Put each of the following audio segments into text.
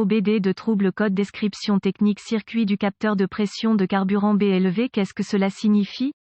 OBD de trouble code description technique circuit du capteur de pression de carburant B élevé. Qu'est-ce que cela signifie?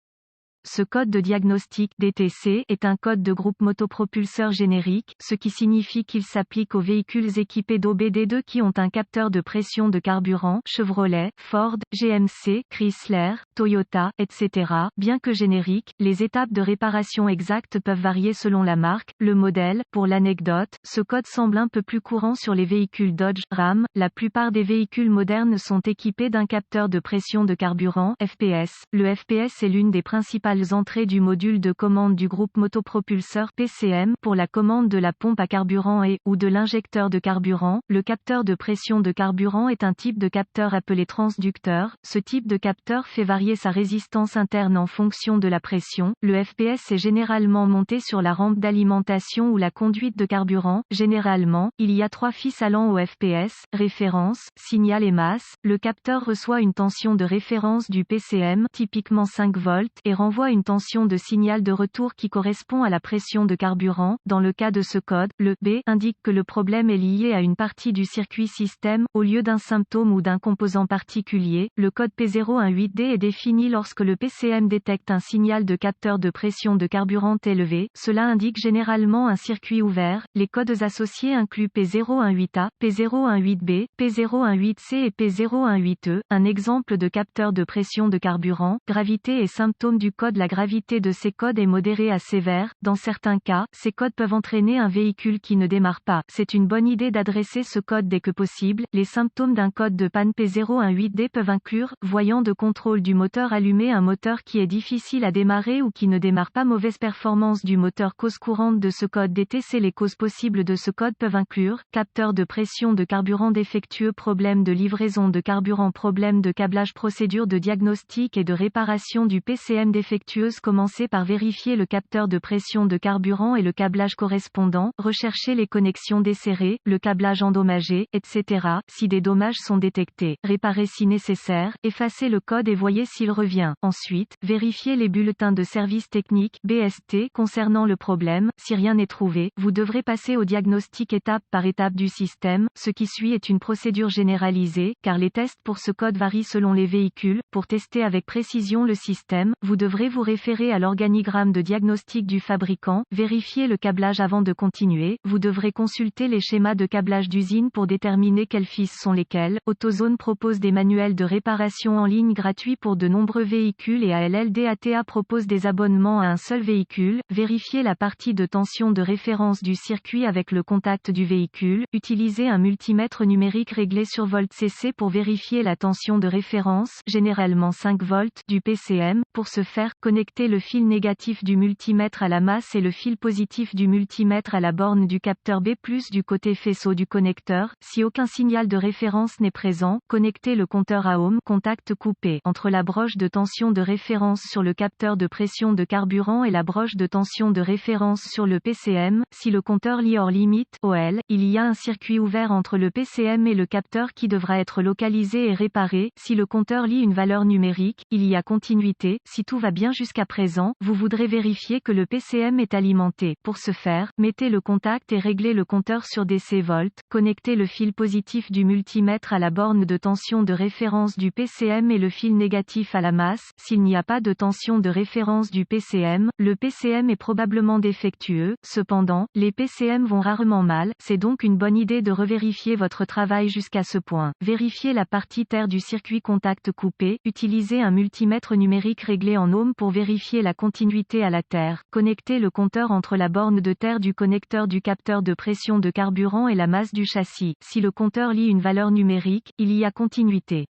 Ce code de diagnostic DTC est un code de groupe motopropulseur générique, ce qui signifie qu'il s'applique aux véhicules équipés d'OBD2 qui ont un capteur de pression de carburant, Chevrolet, Ford, GMC, Chrysler, Toyota, etc. Bien que générique, les étapes de réparation exactes peuvent varier selon la marque, le modèle. Pour l'anecdote, ce code semble un peu plus courant sur les véhicules Dodge, Ram. La plupart des véhicules modernes sont équipés d'un capteur de pression de carburant, FPS. Le FPS est l'une des principales entrées du module de commande du groupe motopropulseur PCM pour la commande de la pompe à carburant ou de l'injecteur de carburant. Le capteur de pression de carburant est un type de capteur appelé transducteur. Ce type de capteur fait varier sa résistance interne en fonction de la pression. Le FPS est généralement monté sur la rampe d'alimentation ou la conduite de carburant. Généralement, il y a 3 fils allant au FPS, référence, signal et masse. Le capteur reçoit une tension de référence du PCM, typiquement 5 volts, et renvoie une tension de signal de retour qui correspond à la pression de carburant. Dans le cas de ce code, le B indique que le problème est lié à une partie du circuit système, au lieu d'un symptôme ou d'un composant particulier. Le code P018D est défini lorsque le PCM détecte un signal de capteur de pression de carburant élevé. Cela indique généralement un circuit ouvert. Les codes associés incluent P018A, P018B, P018C et P018E. Un exemple de capteur de pression de carburant, gravité et symptômes du code. La gravité de ces codes est modérée à sévère. Dans certains cas, ces codes peuvent entraîner un véhicule qui ne démarre pas. C'est une bonne idée d'adresser ce code dès que possible. Les symptômes d'un code de panne P018D peuvent inclure voyant de contrôle du moteur allumé, un moteur qui est difficile à démarrer ou qui ne démarre pas, mauvaise performance du moteur. Cause courante de ce code DTC. Les causes possibles de ce code peuvent inclure capteur de pression de carburant défectueux, problème de livraison de carburant, problème de câblage, procédure de diagnostic et de réparation du PCM défectueuse. Commencez par vérifier le capteur de pression de carburant et le câblage correspondant, recherchez les connexions desserrées, le câblage endommagé, etc. Si des dommages sont détectés, réparez si nécessaire, effacez le code et voyez s'il revient. Ensuite, vérifiez les bulletins de service technique BST concernant le problème. Si rien n'est trouvé, vous devrez passer au diagnostic étape par étape du système. Ce qui suit est une procédure généralisée, car les tests pour ce code varient selon les véhicules. Pour tester avec précision le système, vous devrez vous référer à l'organigramme de diagnostic du fabricant, vérifier le câblage avant de continuer. Vous devrez consulter les schémas de câblage d'usine pour déterminer quels fils sont lesquels. AutoZone propose des manuels de réparation en ligne gratuits pour de nombreux véhicules et ALLDATA propose des abonnements à un seul véhicule. Vérifiez la partie de tension de référence du circuit avec le contact du véhicule. Utilisez un multimètre numérique réglé sur volt CC pour vérifier la tension de référence, généralement 5 volts, du PCM. Pour ce faire, connectez le fil négatif du multimètre à la masse et le fil positif du multimètre à la borne du capteur B+ du côté faisceau du connecteur. Si aucun signal de référence n'est présent, connectez le compteur à ohm, contact coupé, entre la broche de tension de référence sur le capteur de pression de carburant et la broche de tension de référence sur le PCM. Si le compteur lit hors limite OL, il y a un circuit ouvert entre le PCM et le capteur qui devra être localisé et réparé. Si le compteur lit une valeur numérique, il y a continuité. Si tout va bien jusqu'à présent, vous voudrez vérifier que le PCM est alimenté. Pour ce faire, mettez le contact et réglez le compteur sur DC volt. Connectez le fil positif du multimètre à la borne de tension de référence du PCM et le fil négatif à la masse. S'il n'y a pas de tension de référence du PCM, le PCM est probablement défectueux. Cependant, les PCM vont rarement mal, c'est donc une bonne idée de revérifier votre travail jusqu'à ce point. Vérifiez la partie terre du circuit contact coupé. Utilisez un multimètre numérique réglé en ohms pour vérifier la continuité à la terre. Connectez le compteur entre la borne de terre du connecteur du capteur de pression de carburant et la masse du châssis. Si le compteur lit une valeur numérique, il y a continuité.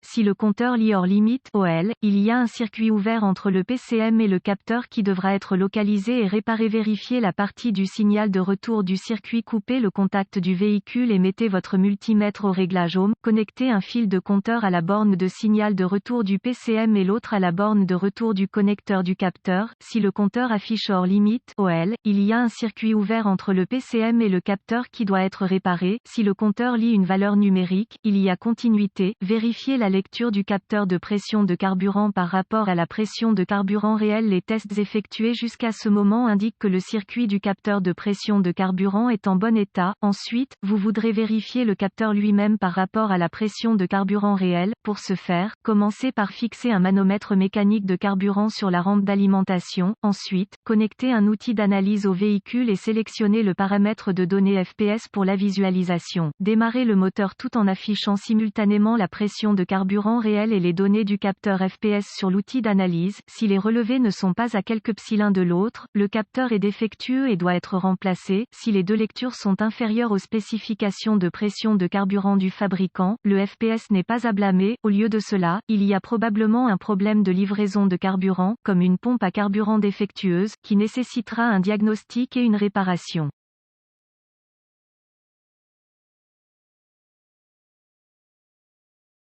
Si le compteur lit hors limite OL, il y a un circuit ouvert entre le PCM et le capteur qui devra être localisé et réparé. Vérifiez la partie du signal de retour du circuit, coupez le contact du véhicule et mettez votre multimètre au réglage ohm. Connectez un fil de compteur à la borne de signal de retour du PCM et l'autre à la borne de retour du connecteur du capteur. Si le compteur affiche hors limite OL, il y a un circuit ouvert entre le PCM et le capteur qui doit être réparé. Si le compteur lit une valeur numérique, il y a continuité. Vérifiez la lecture du capteur de pression de carburant par rapport à la pression de carburant réelle. Les tests effectués jusqu'à ce moment indiquent que le circuit du capteur de pression de carburant est en bon état. Ensuite, vous voudrez vérifier le capteur lui-même par rapport à la pression de carburant réelle. Pour ce faire, commencez par fixer un manomètre mécanique de carburant sur la rampe d'alimentation. Ensuite, connectez un outil d'analyse au véhicule et sélectionnez le paramètre de données FPS pour la visualisation. Démarrez le moteur tout en affichant simultanément la pression de carburant réelle et les données du capteur FPS sur l'outil d'analyse. Si les relevés ne sont pas à quelques psi l'un de l'autre, le capteur est défectueux et doit être remplacé. Si les deux lectures sont inférieures aux spécifications de pression de carburant du fabricant, le FPS n'est pas à blâmer. Au lieu de cela, il y a probablement un problème de livraison de carburant, comme une pompe à carburant défectueuse, qui nécessitera un diagnostic et une réparation.